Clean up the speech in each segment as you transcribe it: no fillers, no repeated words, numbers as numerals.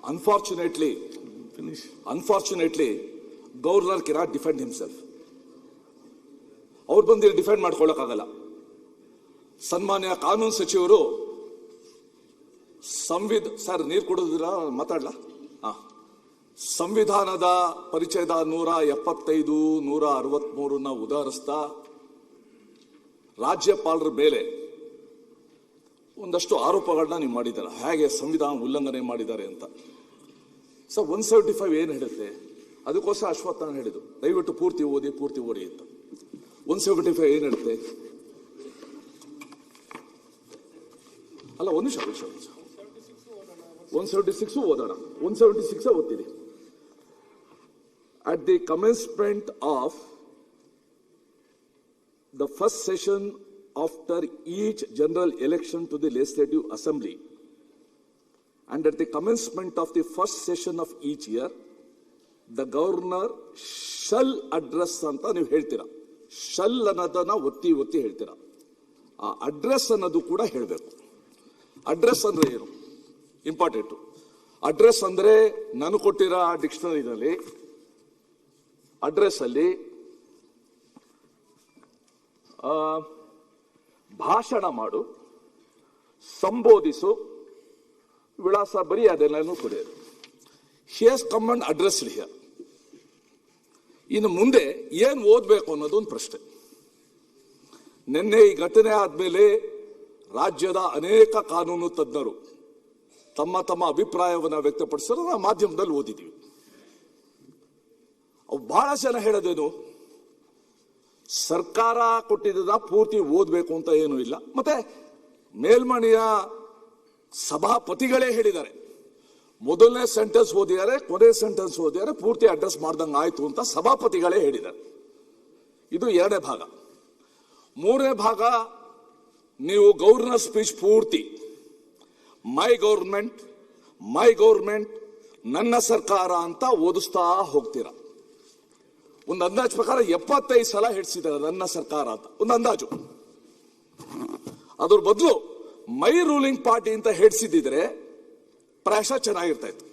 Unfortunately, Governor cannot defend himself. ಅವ್ರು ಬಂದು defend ಮಾಡ್ಕೊಳ್ಳೋಕ್ಕಾಗಲ್ಲ. ಸನ್ಮಾನ್ಯ ಕಾನೂನು ಸಚಿವರು ಸರ್ ನೀರು ಕೊಡೋದಿಲ್ಲ ಮಾತಾಡ್ಲಾ? ಸಂವಿಧಾನದ ಪರಿಚಯದ 175, 163 ಉದಾಹರಿಸ್ತಾ ರಾಜ್ಯಪಾಲರ ಮೇಲೆ ಒಂದಷ್ಟು ಆರೋಪಗಳನ್ನ ನೀವು ಮಾಡಿದ್ದೀರ, ಹೇಗೆ ಸಂವಿಧಾನ ಉಲ್ಲಂಘನೆ ಮಾಡಿದ್ದಾರೆ ಅಂತ. 175 ಏನು ಹೇಳುತ್ತೆ? ಅದಕ್ಕೋಸ್ಕರ ಅಶ್ವತ್ಥನ ಹೇಳಿದ್ರು ದಯವಿಟ್ಟು ಪೂರ್ತಿ ಓದಿ ಅಂತ. 175 ಏನು ಹೇಳುತ್ತೆ? ಅಲ್ಲ, ಒಂದು ನಿಮಿಷ 176 ಓದೋಣ. 176 ಓದ್ತೀನಿ. At the commencement of the first session after each general election to the Legislative Assembly and at the commencement of the first session of each year, the Governor shall address ಅಂತ ನೀವು ಹೇಳ್ತೀರಾ. ಶಲ್ ಅನ್ನೋದನ್ನ ಒತ್ತಿ ಹೇಳ್ತೀರಾ. ಆ address ಅನ್ನೋದು ಕೂಡ ಹೇಳಬೇಕು. ಅಡ್ರೆಸ್ ಅಂದ್ರೆ ಏನು? ಇಂಪಾರ್ಟೆಂಟ್. ಅಡ್ರೆಸ್ ಅಂದ್ರೆ ನಾನು ಕೊಟ್ಟಿರೋ ಡಿಕ್ಷನರಿನಲ್ಲಿ ಅಡ್ರೆಸ್ ಅಲ್ಲಿ ಭಾಷಣ ಮಾಡು, ಸಂಬೋಧಿಸು, ವಿಳಾಸ ಬರೀ ಅದೆಲ್ಲನೂ ಕೊಡಿಯೋದು. He has come and addressed here. ಇನ್ನು ಮುಂದೆ ಏನು ಓದಬೇಕು ಅನ್ನೋದು ಒಂದು ಪ್ರಶ್ನೆ. ನಿನ್ನೆ ಈ ಘಟನೆ ಆದ್ಮೇಲೆ ರಾಜ್ಯದ ಅನೇಕ ಕಾನೂನು ತಜ್ಞರು ತಮ್ಮ ಅಭಿಪ್ರಾಯವನ್ನು ವ್ಯಕ್ತಪಡಿಸಿದ್ರು. ನಾವು ಮಾಧ್ಯಮದಲ್ಲಿ ಓದಿದ್ದೀವಿ. ಬಹಳ ಜನ ಹೇಳೋದೇನು, ಸರ್ಕಾರ ಕೊಟ್ಟಿದ್ದ ಪೂರ್ತಿ ಓದಬೇಕು ಅಂತ ಏನೂ ಇಲ್ಲ. ಮತ್ತೆ ಮೇಲ್ಮನೆಯ ಸಭಾಪತಿಗಳೇ ಹೇಳಿದ್ದಾರೆ, ಮೊದಲನೇ ಸೆಂಟೆನ್ಸ್ ಓದಿದ್ದಾರೆ, ಕೊನೆ ಸೆಂಟೆನ್ಸ್ ಓದಿದ್ದಾರೆ, ಪೂರ್ತಿ ಅಡ್ರೆಸ್ ಮಾಡ್ದಂಗೆ ಆಯ್ತು ಅಂತ ಸಭಾಪತಿಗಳೇ ಹೇಳಿದ್ದಾರೆ. ಇದು 2ನೇ ಭಾಗ. 3ನೇ ಭಾಗ, ನೀವು ಗವರ್ನರ್ ಸ್ಪೀಚ್ ಪೂರ್ತಿ ಮೈ ಗೌರ್ಮೆಂಟ್ ನನ್ನ ಸರ್ಕಾರ ಅಂತ ಓದಿಸ್ತಾ ಹೋಗ್ತೀರಾ. ಒಂದು ಅಂದಾಜು ಪ್ರಕಾರ 75 ಸಲ ಹೇಳಿಸಿದ್ದಾರೆ ನನ್ನ ಸರ್ಕಾರ ಅಂತ, ಒಂದು ಅಂದಾಜು. ಅದ್ರ ಬದಲು ಮೈ ರೂಲಿಂಗ್ ಪಾರ್ಟಿ ಅಂತ ಹೇಳಿಸಿದ್ರೆ ಪ್ರಾಯಶಃ ಚೆನ್ನಾಗಿರ್ತಾ ಇತ್ತು.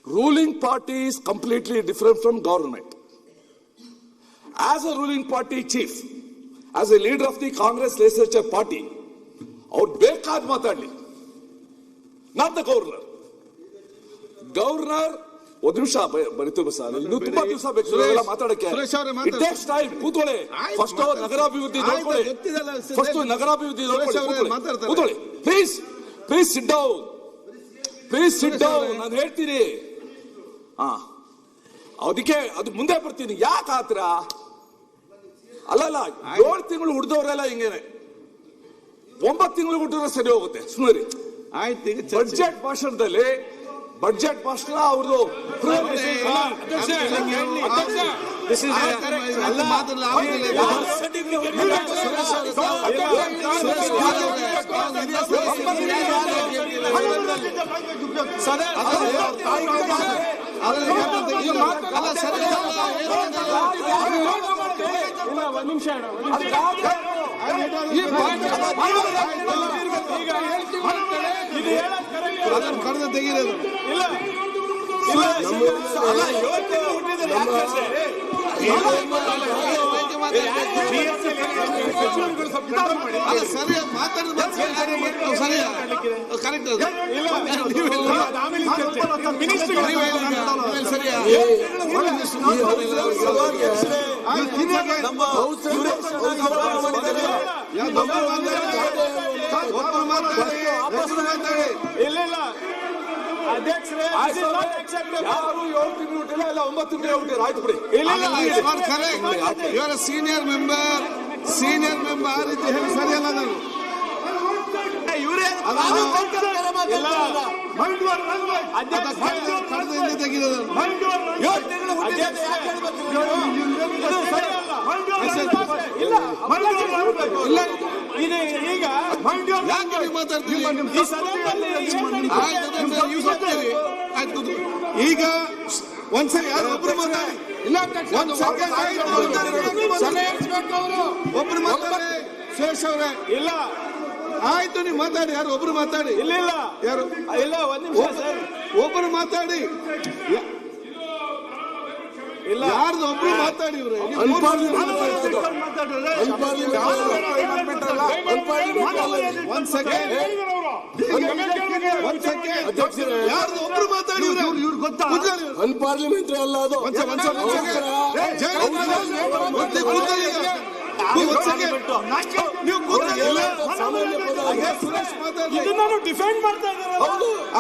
Ruling party is completely different from government. As a ruling party chief, as A leader of the Congress legislature party, ಅವ್ರು ಬೇಕಾದ ಮಾತಾಡ್ಲಿ, ನಾಟ್ ದ ಗವರ್ನರ್. ಒಂದು ನಿಮಿಷ ಬರೀತೀವಿ ಸರ್, ಇನ್ನು ತುಂಬಾ ದಿವಸ ಬೇಕು ಮಾತಾಡಕ್ಕೆ. ಕೂತ್ಕೊಳ್ಳಿ. ಫಸ್ಟ್ ನಗರಾಭಿವೃದ್ಧಿ ನೋಡ್ಕೊಳ್ಳಿ. ಕೂತ್ಕೊಳ್ಳಿ. Please sit down. ನಾನು ಹೇಳ್ತೀನಿ. ಅದಕ್ಕೆ ಅದು ಮುಂದೆ ಬರ್ತೀನಿ. ಯಾಕೆ ಆತರ? ಅಲ್ಲಲ್ಲ, 7 ತಿಂಗಳು ಹುಡ್ದವ್ರೆಲ್ಲ ಹಿಂಗೇನೆ, 9 ತಿಂಗಳು ಹುಟ್ಟಿದ್ರೆ ಸರಿ ಹೋಗುತ್ತೆ. ಸುಮ್ಮನೆ ಬಡ್ಜೆಟ್ ಭಾಷಣ ಅವ್ರದ್ದು ಕರೆದು ತೆಗಿರೋದು ಸರಿಯಾಗಿ ಮಾತಾಡಿದ ಕರೆಕ್ಟ್. ಇಲ್ಲ ಅಧ್ಯಕ್ಷರೇ, ಯಾರು 7 ತಿಂಗಳು ಹುಟ್ಟಿಲ್ಲ, ಇಲ್ಲ 9 ತಿಂಗಳು ಹುಟ್ಟಿಲ್ಲ. ಆಯ್ತು ಬಿಡಿ. ಇವರ ಸೀನಿಯರ್ ಮೆಂಬರ್ ಆ ರೀತಿ ಹೇಳಿ ಸರಿಯಲ್ಲ. ನಾನು ಈಗ ಒಂದ್ಸರಿ ಯಾರು ಒಬ್ರು ಮಾತಾಡಿ. ಒಬ್ರು ಮಾತಾಡಿ ಸುರೇಶ್ ಅವರೇ. ಇಲ್ಲ ಆಯ್ತು, ನೀವು ಮಾತಾಡಿ. ಯಾರು ಒಬ್ರು ಮಾತಾಡಿ. ಇಲ್ಲ ಯಾರು? ಇಲ್ಲ, 1 ನಿಮಿಷ ಸರ್. ಒಬ್ಬರು ಮಾತಾಡಿ, ಇಲ್ಲ ಯಾರ್ದು ಒಬ್ರು ಮಾತಾಡಿವ್ರೆ. ಒಂದ್ ಸೆಕೆಂಡ್, ಯಾರ್ದು ಒಬ್ರು ಮಾತಾಡಿವ್ರೆ. ಅನ್ಪಾರ್ಲಿಮೆಂಟರಿ ಅಲ್ಲ ಅದು. ಡಿಫೆಂಡ್ ಮಾಡ್ತಾ ಇದ್ದಾರೆ.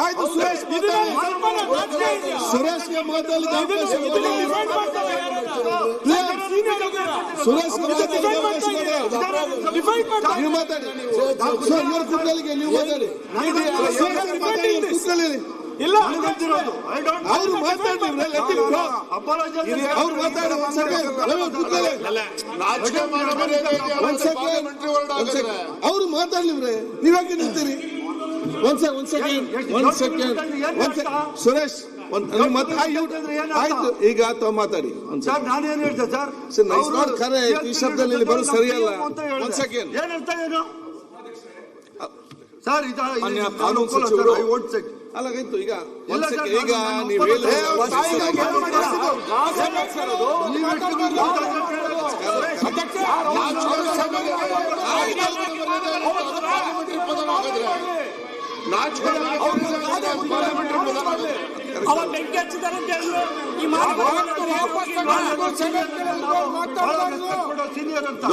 ಆಯ್ತು, ಸುರೇಶ್ ಸುರೇಶ್ಗೆ ಮಾತಾಡಲಿಕ್ಕೆ ಸುರೇಶ್ ನೀವು ಮಾತಾಡಿ. ಇವ್ರ ಕುಟ್ಟಲಿಗೆ ನೀವು ಮಾತಾಡಿ. ಇಲ್ಲ ಅವ್ರು ಮಾತಾಡಿದ್ರೆ ಅವ್ರು ಮಾತಾಡಿ. ಅವ್ರು ಮಾತಾಡ್ಲಿವ್ರೆ, ನೀವ್ಯಾಕೆ ನಿಂತೀರಿ? ಒಂದ್ ಸೆಕೆಂಡ್ ಸುರೇಶ್, ಆಯ್ತು, ಈಗ ತಾವು ಮಾತಾಡಿ. ಸರ್ ನಾನೇನ್ ಹೇಳ್ತೆ ಸರ್, ಖರೆ ಈ ಶಬ್ದದಲ್ಲಿ ಬರೋ ಸರಿಯಲ್ಲ. ಒಂದ್ ಸೆಕೆಂಡ್ ಏನ್ ಹೇಳ್ತಾ ಏನು ಸರ್, ಕಾನೂನು ಸಚಿವರು ಅಲ್ಲಾಗಿತ್ತು. ಈಗ ಒಂದ್ ಸೆಕೆಂಡ್, ಈಗ ನೀವು ಬೆಂಕಿ ಹಚ್ಚಿದ್ದಾರೆ ಅಂತ ಹೇಳಿದ್ರು. ಈ ಸೀನಿಯರ್ ಅಂತ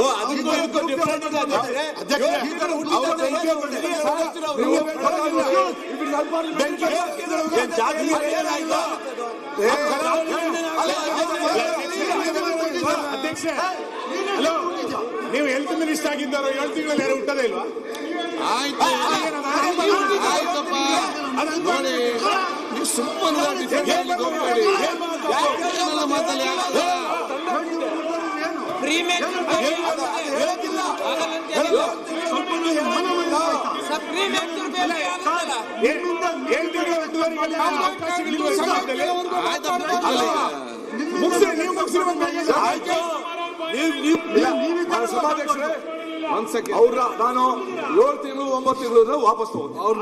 ಅಧ್ಯಕ್ಷ, ಹಲೋ, ನೀವು ಹೆಲ್ತ್ ಮಿನಿಸ್ಟರ್ ಆಗಿದ್ದಾರೋ 7 ತಿಂಗಳಲ್ಲಿ ಯಾರು ಹುಟ್ಟದೇ ಇಲ್ವಾ? ಆಯ್ತಪ್ಪ ನೋಡಿ, ನೀವು ಸುಮ್ಮನೆ ಸಭಾಧ್ಯಕ್ಷರೇ, ಅವ್ರ ನಾನು 7 ತಿಂಗಳು 9 ತಿಂಗಳು ವಾಪಸ್ ತಗೊಂಡು ಅವ್ರು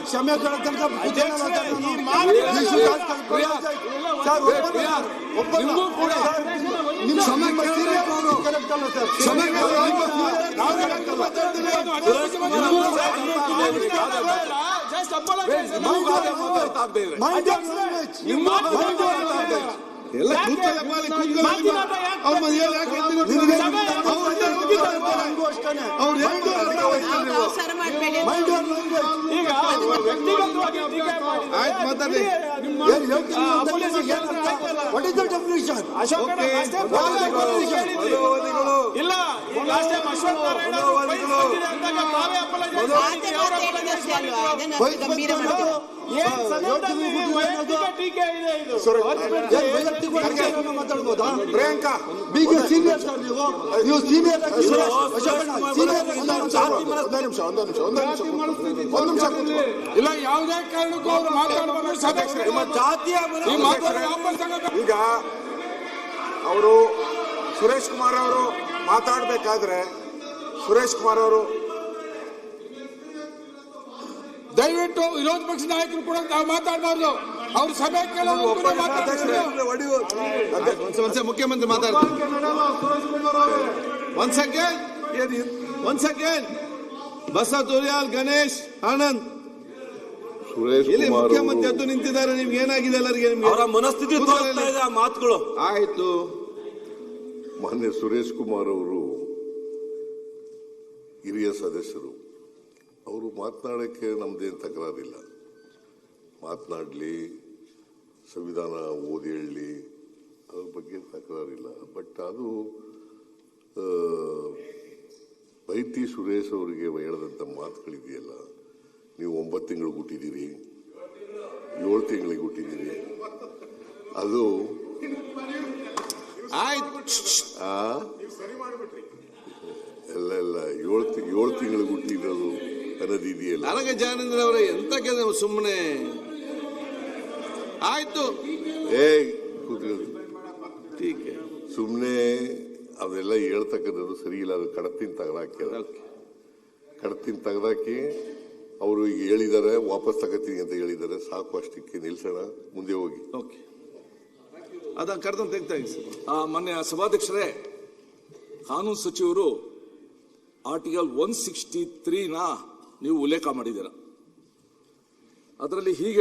ಕ್ಷಮೆ ಎಲ್ಲ ಆಯ್ತು, ಮಾತಾಡಿ. ಇಲ್ಲ, ಮಾತಾಡ್ಬೋದಾ? ಪ್ರಿಯಾಂಕಾ ಬಿಗೆ ಸೀನಿಯರ್ ಸರ್, ನೀವು ಸೀನಿಯರ್ ಇಲ್ಲ, ಯಾವುದೇ ಕಾರಣಕ್ಕೂ ಅವ್ರು ಮಾತಾಡಬಾರ್ದು. ಈಗ ಅವರು ಸುರೇಶ್ ಕುಮಾರ್ ಅವರು ಮಾತಾಡಬೇಕಾದ್ರೆ ದಯವಿಟ್ಟು ವಿರೋಧ ಪಕ್ಷ ನಾಯಕರು ಕೂಡ ನಾವು ಮಾತಾಡಬಾರ್ದು. ಅವ್ರು ಸಭೆ ಕೇಳೋದು ಮುಖ್ಯಮಂತ್ರಿ ಮಾತಾಡ್ತಾರೆ. ಒಂದ್ ಸೆಕೆಂಡ್ ಬಸವ ತುರಿಯಾಲ್, ಗಣೇಶ್, ಆನಂದ್, ಸುರೇಶ್ ಇಲ್ಲಿ ಮುಖ್ಯಮಂತ್ರಿ ಎದ್ದು ನಿಂತಿದ್ದಾರೆ. ನಿಮ್ಗೆ ಏನಾಗಿದೆ ಎಲ್ಲರಿಗೆ? ಅವರ ಮನಸ್ಥಿತಿ ತೋರಿಸ್ತಾ ಇದೆ ಆ ಮಾತುಗಳು. ಆಯ್ತು, ಮಾನ್ಯ ಸುರೇಶ್ ಕುಮಾರ್ ಅವರು ಹಿರಿಯ ಸದಸ್ಯರು, ಅವರು ಮಾತನಾಡೋಕ್ಕೆ ನಮ್ದೇನು ತಕರಾರಿಲ್ಲ. ಮಾತನಾಡಲಿ, ಸಂವಿಧಾನ ಓದಿ ಹೇಳಲಿ, ಅದ್ರ ಬಗ್ಗೆ ತಕರಾರಿಲ್ಲ. ಬಟ್ ಅದು ಬೈತಿ ಸುರೇಶ್ ಅವರಿಗೆ ಹೇಳಿದಂಥ ಮಾತುಗಳಿದೆಯಲ್ಲ, ನೀವು 9 ತಿಂಗಳು ಹುಟ್ಟಿದ್ದೀರಿ, 7 ತಿಂಗಳಿಗೆ ಹುಟ್ಟಿದ್ದೀರಿ, ಅದು ಆಯ್ತು. ಎಲ್ಲ 7 ತಿಂಗಳಿಗೆ ಹುಟ್ಟಿರೋದು ಅನ್ನೋದು ಇದೆಯಲ್ಲ. ನನಗೆ ಜಾನೇಂದ್ರ ಅವರೇ ಎಂತ ಕೆಲಸ ಸುಮ್ಮನೆ. ಆಯ್ತು, ಸುಮ್ಮನೆ ಅದೆಲ್ಲ ಹೇಳ್ತಕ್ಕಂಥದ್ದು ಸರಿ ಇಲ್ಲ. ಅದು ಕಡತಿನ ತೆಗೆದಾಕಿ ಅವರು ಈಗ ಹೇಳಿದ್ದಾರೆ, ವಾಪಸ್ ತಗೋತೀನಿ ಅಂತ ಹೇಳಿದ್ದಾರೆ. ಸಾಕು, ಅಷ್ಟಕ್ಕೆ ನಿಲ್ಸೋಣ, ಮುಂದೆ ಹೋಗಿ. ಓಕೆ, ಅದನ್ನ ಕರೆದು ತೆಗ್ತಾ ಇದ್ದೀವಿ ಸರ್. ಮಾನ್ಯ ಸಭಾಧ್ಯಕ್ಷರೇ, ಕಾನೂನು ಸಚಿವರು ಆರ್ಟಿಕಲ್ 163ನ ನೀವು ಉಲ್ಲೇಖ ಮಾಡಿದ್ದೀರ. ಅದರಲ್ಲಿ ಹೀಗೆ